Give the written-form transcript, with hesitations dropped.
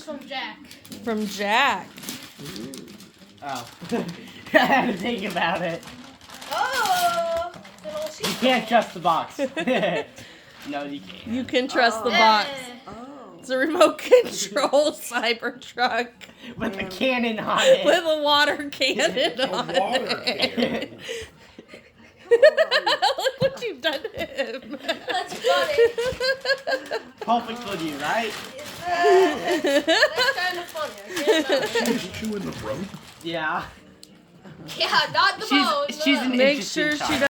is from Jack. From Jack. Oh. I had to think about it. Oh! You can't trust the box. No, you can't. You can trust the Yeah. box. Oh. It's a remote control Cybertruck With a cannon on it. with a water cannon A on water it. Look what you've done to him. That's funny. Perfect for you, right? That's kind of funny. I can't lie. She's chewing the rope. Yeah. Yeah, not the bone. She's an Make interesting sure she child.